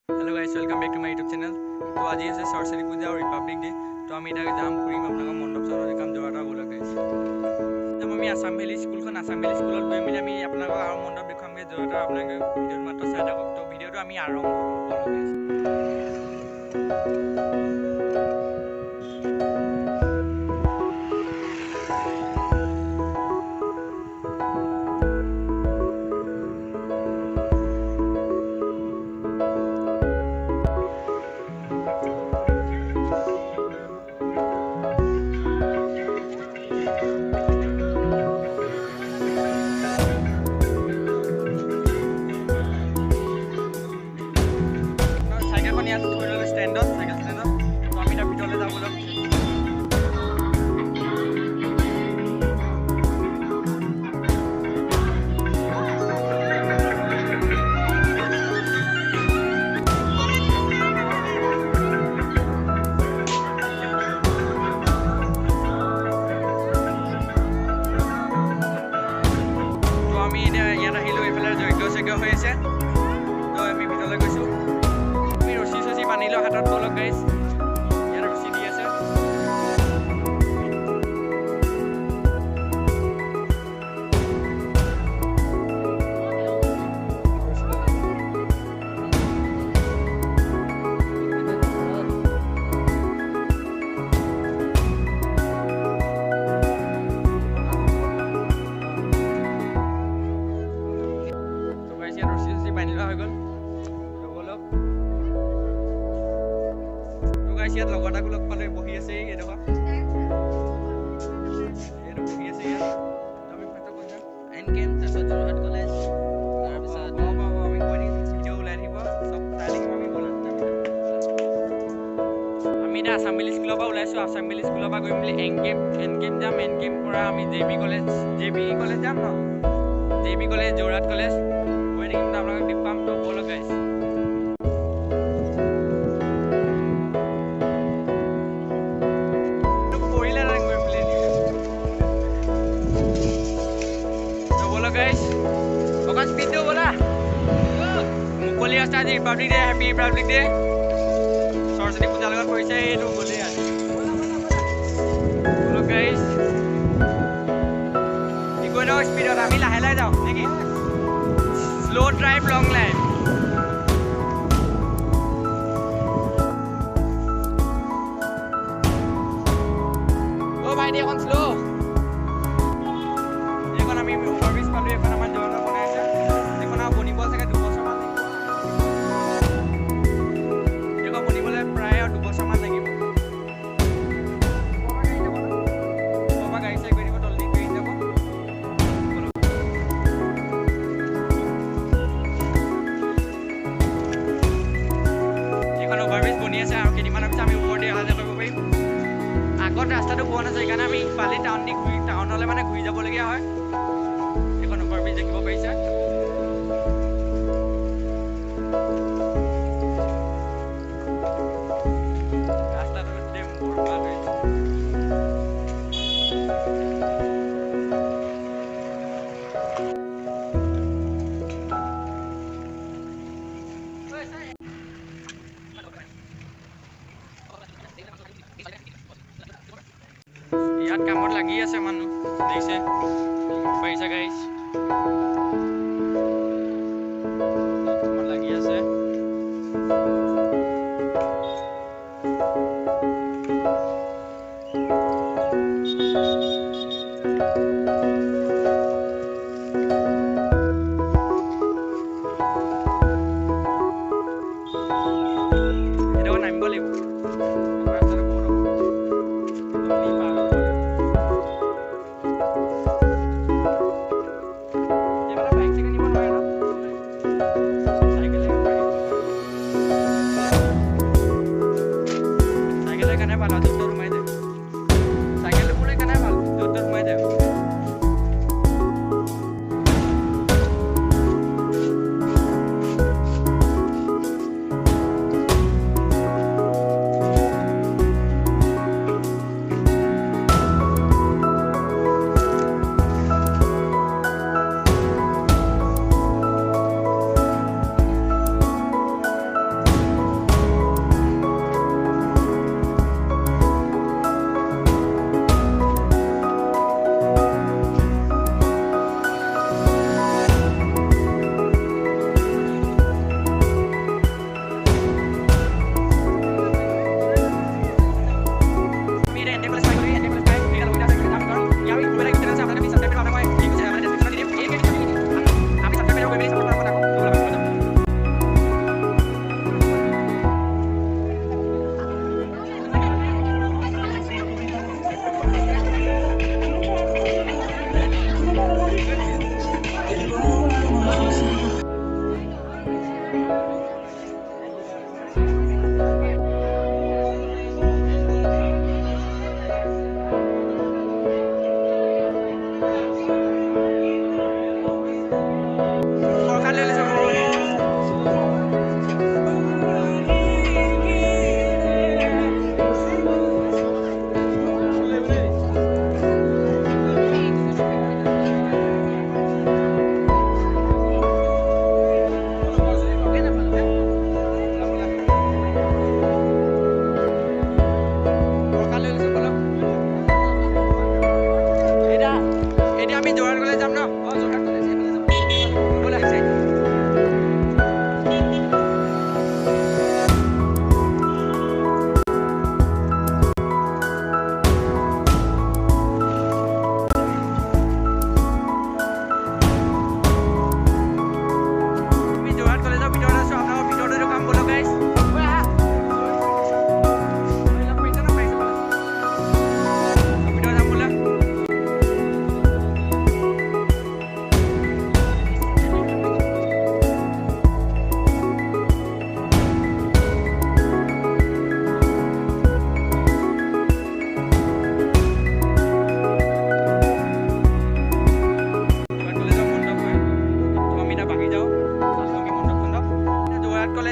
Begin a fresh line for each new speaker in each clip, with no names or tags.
Hello guys, welcome back to my YouTube channel. तो आज है सरस्वती पूजा और रिपब्लिक डे। तो आम इतना जाम घूम अपना मंडप चल काम जोड़ा बोला गाइस। जब आम आसाम भैली स्कूल गई मिली अपना मंडप देखा जोड़ा अपना भिडिओ मात्र चाई थक। तो भिडिओ आरम्भ गाइस। तो आम भितर गई रसी चसी बांधि लो हाथ बोलक गाइस। रसी दी আছে। ইয়াত লগৰটাকো লগ পালে বহি আছে এডোখা বহি আছে ইয়াত আমি ফটো কৈ যাম এন কেম তাৰপিছত যোৰহাট কলেজ তাৰপিছত আমি কৈ দিম ভিডিঅ' ওলাই থাকিব চব চাই থাকিম আমি বল আমি এতিয়া আছাম ভেলী স্কুলৰ পৰা ওলাইছোঁ। আছাম ভেলী স্কুলৰ পৰা গৈ মেলি এন কেম যাম। এন কেম পৰা আমি জেবি কলেজ যাম ন। জেবি কলেজ যোৰহাট কলেজ গৈ থাকিম। আপোনালোকক দেখুৱাম। তো বলক গাইছ। Guys, bukan video bola. Boleh aja di Republic Day, Happy Republic Day. Sorry puja lagar koise itu boleh aja. Bola guys. Iko no speed और अभी लाहे जाओ देखिए slow drive long life। ओ भाई देखो slow। আমি সার্ভিস পালো এখন আমার জোড়া বনাইছে এখন আর বনিব চাগে 2 বছৰ মান লাগিব। বনিবলে প্ৰায় 2 বছৰ মান লাগিব। বাবা গাড়ী চাই কৰিব টলনি কৰি যাব। এখন অভাৰব্ৰিজ বনি আছে আৰু কেইদিনমানৰ পিছত আমি ওপৰতে অহা যোৱা কৰিব পাৰিম। আগত ৰাস্তাটো পোৱা নাযায় সেইকাৰণে আমি ইফালে টাউনলৈ মানে ঘূৰি যাবলগীয়া হয়। এখন অভাৰব্ৰিজ দেখিব পাৰিছে। ৰাস্তাটো একদম বৰবাদ হৈছে। ইয়াত কামত লাগি আছে মানুহ দেখিছে পাৰিছে গাইছ। কামত লাগি আছে। এটা নামিব লাগিব।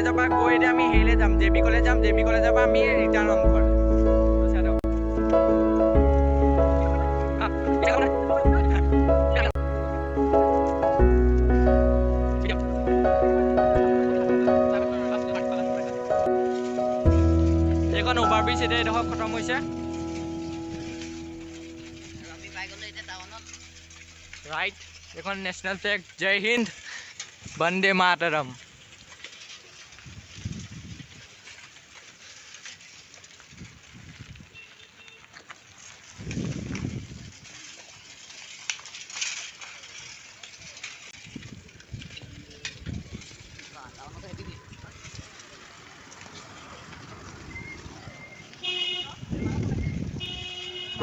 কলেজৰ পৰা গৈ এতিয়া আমি হেৰিলৈ যাম, জে বি কলেজ যাম। জে বি কলেজৰ পৰা আমি ৰিটাৰ্ণ হ'ম ঘৰলৈ। এইখন অভাৰব্ৰিজ এতিয়া এডোখৰ খতম হৈছে। ৰাইট, এইখন national flag. Jai Hind, Vande Mataram.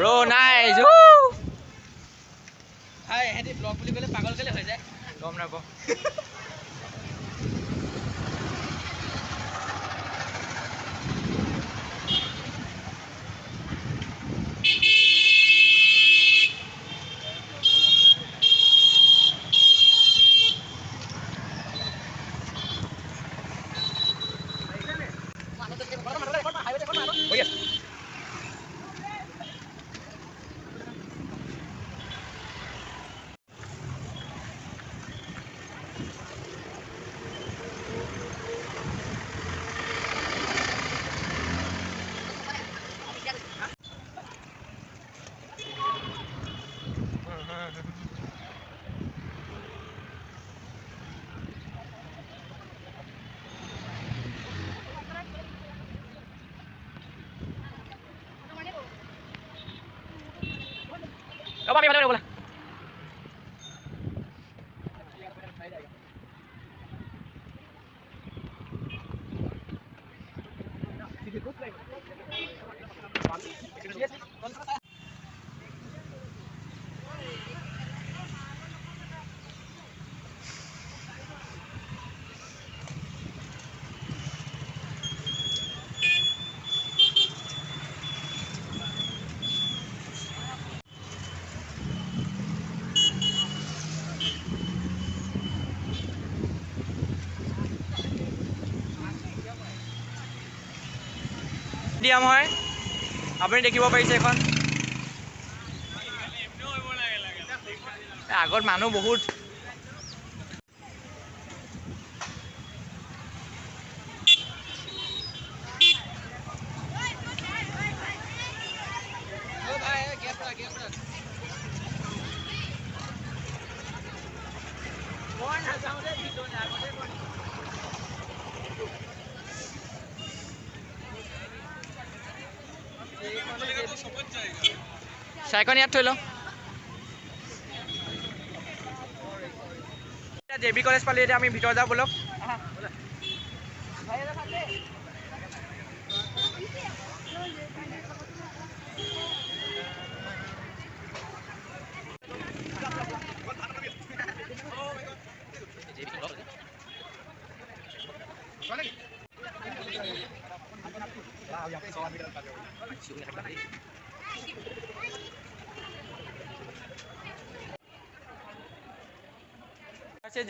Bro, nice. Woo! Hi, headi vlog boli kole pagal kele hoy jay. Gom na bo. Coba boleh boleh. Diam hoy. Apuni dekhibo parise ekhon. Agor manu bahut. Saikon ইয়াত থৈ ল। Jebi college পালি, এতিয়া আমি ভিতৰ যাওঁ বলক।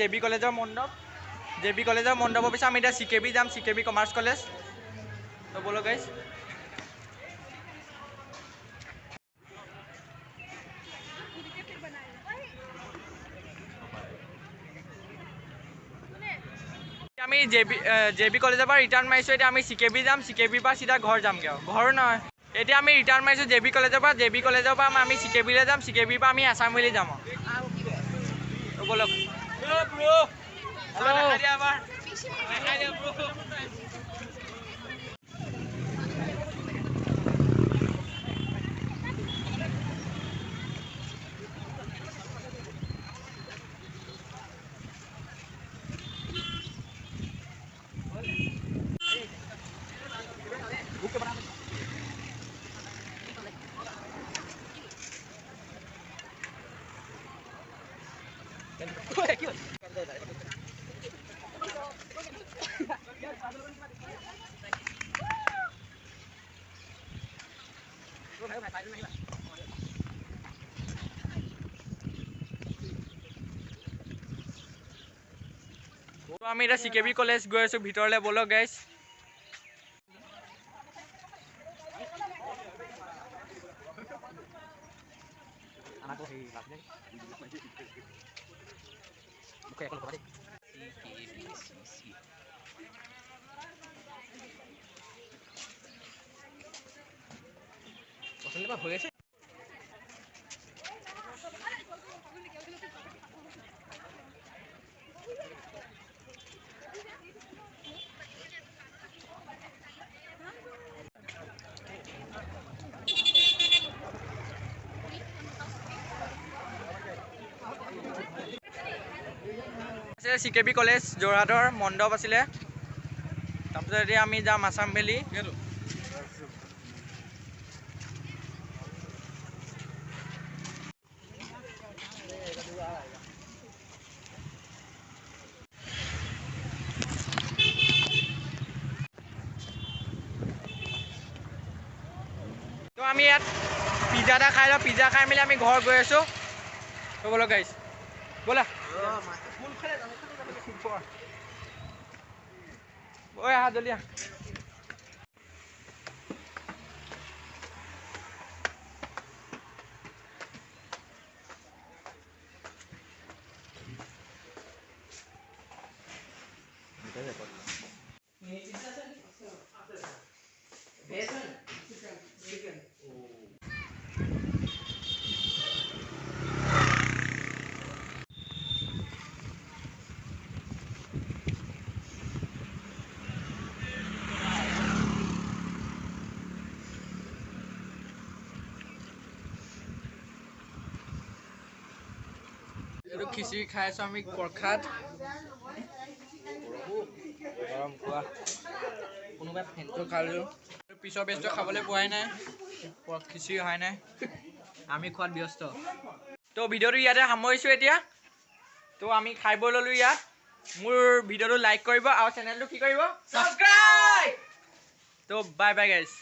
জেবি কলেজৰ মণ্ডপ, জেবি কলেজৰ মণ্ডপৰ পিছত আমি এতিয়া চিকেবি যাম, চিকেবি কমাৰ্চ কলেজ। তো বলো গাইজ। আমি জেবি কলেজৰ পৰা ৰিটাৰ্ণ মাৰিছোঁ। এতিয়া আমি চিকেবি যাম, চিকেবিৰ পৰা চিধা ঘৰ যামগৈ আৰু। ঘৰ নহয়, এতিয়া আমি ৰিটাৰ্ণ মাৰিছোঁ জেবি কলেজৰ পৰা। জেবি কলেজৰ পৰা আমি চিকেবিলৈ যাম, চিকেবিৰ পৰা আমি আছাম ভেলী যাম আৰু। বলক। আমি এতিয়া CKB কলেজ গৈ আছোঁ ভিতৰলৈ, ব'লক গাইজ। হৈ আছে CKB কলেজ যোৰহাটৰ মণ্ডপ আছিলে। তাৰপিছত এতিয়া আমি যাম আছাম ভেলী। তো আমি ইয়াত পিজ্জা এটা খাই লওঁ, পিজ্জা খাই মেলি আমি ঘৰ গৈ আছোঁ। তো ব'লক গাইজ, ব'লা। ঐ আহা জলদি আহ। এইটো খিচিৰি খাই আছোঁ আমি, প্ৰসাদ গৰম খোৱা। কোনোবাই ফেনটো খালোঁ, পিছৰ বেচটো খাবলৈ পোৱাই নাই, খিচিৰি অহাই নাই, আমি খোৱাত ব্যস্ত। তো ভিডিঅ'টো ইয়াতে সামৰিছোঁ এতিয়া। তো আমি খাই বৈ ল'লোঁ ইয়াত। মোৰ ভিডিঅ'টো লাইক কৰিব আৰু চেনেলটো কি কৰিব? ছাবস্ক্ৰাইব। তো বাই বাই গাইজ।